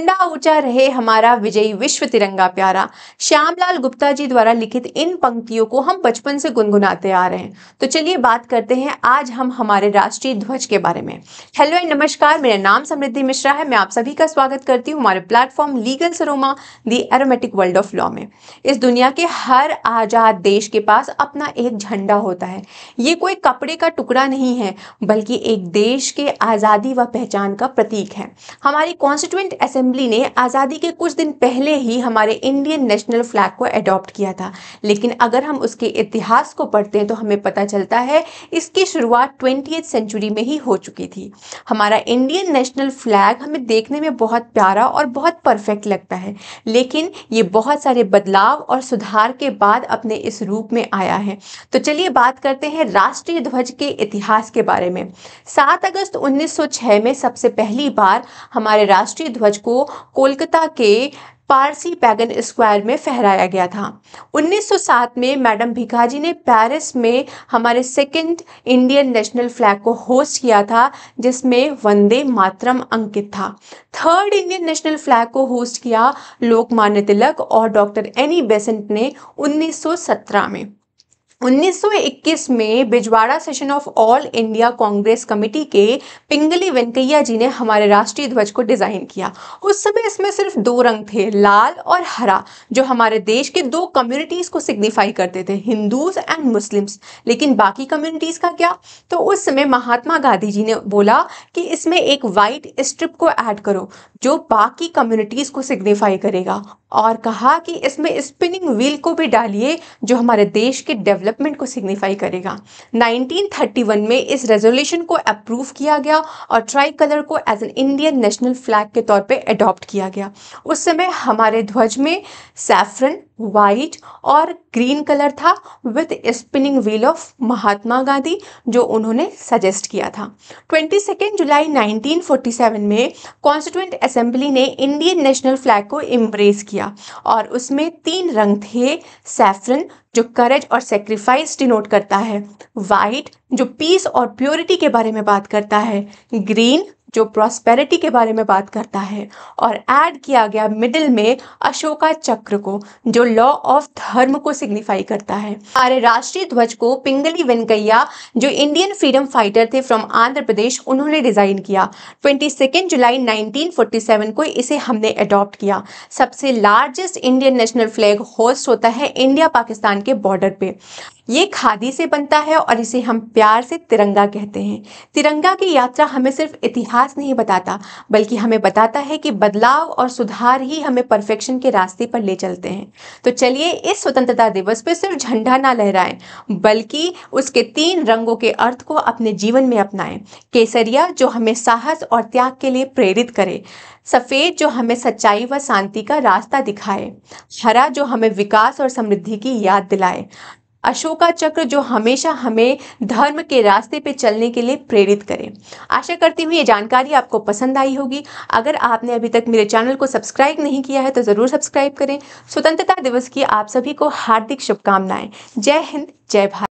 झंडा ऊंचा रहे हमारा, विजयी विश्व तिरंगा प्यारा। श्यामलाल गुप्ता जी द्वारा लिखित इन पंक्तियों को हम बचपन से गुनगुनाते आ रहे हैं। तो चलिए बात करते हैं आज हम हमारे राष्ट्रीय ध्वज के बारे में। हेलो एंड नमस्कार, मेरा नाम समृद्धि मिश्रा है। मैं आप सभी का स्वागत करती हूँ हमारे प्लेटफॉर्म लीगल सरोमा the aromatic world of law में। इस दुनिया के हर आजाद देश के पास अपना एक झंडा होता है। ये कोई कपड़े का टुकड़ा नहीं है, बल्कि एक देश के आज़ादी व पहचान का प्रतीक है। हमारी कॉन्स्टिट्यूएंट असेंबली ने आज़ादी के कुछ दिन पहले ही हमारे इंडियन नेशनल फ्लैग को अडॉप्ट किया था, लेकिन अगर हम उसके इतिहास को पढ़ते हैं तो हमें पता चलता है इसकी शुरुआत 20वीं सेंचुरी में ही हो चुकी थी। हमारा इंडियन नेशनल फ्लैग हमें देखने में बहुत प्यारा और बहुत परफेक्ट लगता है, लेकिन ये बहुत सारे बदलाव और सुधार के बाद अपने इस रूप में आया है। तो चलिए बात करते हैं राष्ट्रीय ध्वज के इतिहास के बारे में। 7 अगस्त 1906 में सबसे पहली बार हमारे राष्ट्रीय ध्वज को कोलकाता के पारसी पैगन स्क्वायर में फहराया गया था। 1907 में मैडम भिकाजी ने पेरिस में हमारे सेकंड इंडियन नेशनल फ्लैग को होस्ट किया था, जिसमें वंदे मातरम अंकित था। थर्ड इंडियन नेशनल फ्लैग को होस्ट किया लोकमान्य तिलक और डॉक्टर एनी बेसेंट ने 1917 में। 1921 में Bijwada session of all India Congress committee के पिंगली वेंकैया जी ने हमारे राष्ट्रीय ध्वज को डिजाइन किया। उस समय इसमें सिर्फ 2 रंग थे, लाल और हरा, जो हमारे देश के 2 कम्युनिटीज को सिग्निफाई करते थे, हिंदूज एंड मुस्लिम्स। लेकिन बाकी कम्युनिटीज का क्या? तो उस समय महात्मा गांधी जी ने बोला कि इसमें एक वाइट स्ट्रिप को ऐड करो जो बाकी कम्युनिटीज को सिग्निफाई करेगा, और कहा कि इसमें स्पिनिंग व्हील को भी डालिए जो हमारे देश के डेवलपमेंट को सिग्निफाई करेगा। 1931 में इस रेजोल्यूशन को अप्रूव किया गया और ट्राई कलर को as an Indian national flag के तौर पे अडॉप्ट किया गया। उस समय हमारे ध्वज में सैफरन, वाइट और ग्रीन कलर था with spinning wheel of Mahatma Gandhi, जो उन्होंने सजेस्ट किया था। 22 जुलाई 1947 में कॉन्स्टिट्यूएंट असेंबली ने इंडियन नेशनल फ्लैग को एम्ब्रेस किया और उसमें 3 रंग थे, सैफरन जो करेज और सेक्रीफाइस डिनोट करता है, वाइट जो पीस और प्योरिटी के बारे में बात करता है, ग्रीन जो प्रॉस्पेरिटी के बारे में बात करता है, और ऐड किया गया मिडिल में अशोका चक्र को जो लॉ ऑफ धर्म को सिग्निफाई करता है। हमारे राष्ट्रीय ध्वज को पिंगली वेंकैया जो इंडियन फ्रीडम फाइटर थे फ्रॉम आंध्र प्रदेश, उन्होंने डिजाइन किया। 22 जुलाई 1947 को इसे हमने अडॉप्ट किया। सबसे largest Indian national flag host होता है इंडिया पाकिस्तान के बॉर्डर पे। ये खादी से बनता है और इसे हम प्यार से तिरंगा कहते हैं। तिरंगा की यात्रा हमें सिर्फ इतिहास नहीं बताता, बल्कि हमें बताता है कि बदलाव और सुधार ही हमें परफेक्शन के रास्ते पर ले चलते हैं। तो चलिए इस स्वतंत्रता दिवस पे सिर्फ झंडा ना लहराएं, बल्कि उसके 3 रंगों के अर्थ को अपने जीवन में अपनाएं। केसरिया जो हमें साहस और त्याग के लिए प्रेरित करे, सफेद जो हमें सच्चाई व शांति का रास्ता दिखाए, हरा जो हमें विकास और समृद्धि की याद दिलाए, अशोका चक्र जो हमेशा हमें धर्म के रास्ते पे चलने के लिए प्रेरित करे। आशा करती हूँ ये जानकारी आपको पसंद आई होगी। अगर आपने अभी तक मेरे चैनल को सब्सक्राइब नहीं किया है तो ज़रूर सब्सक्राइब करें। स्वतंत्रता दिवस की आप सभी को हार्दिक शुभकामनाएं। जय हिंद, जय भारत।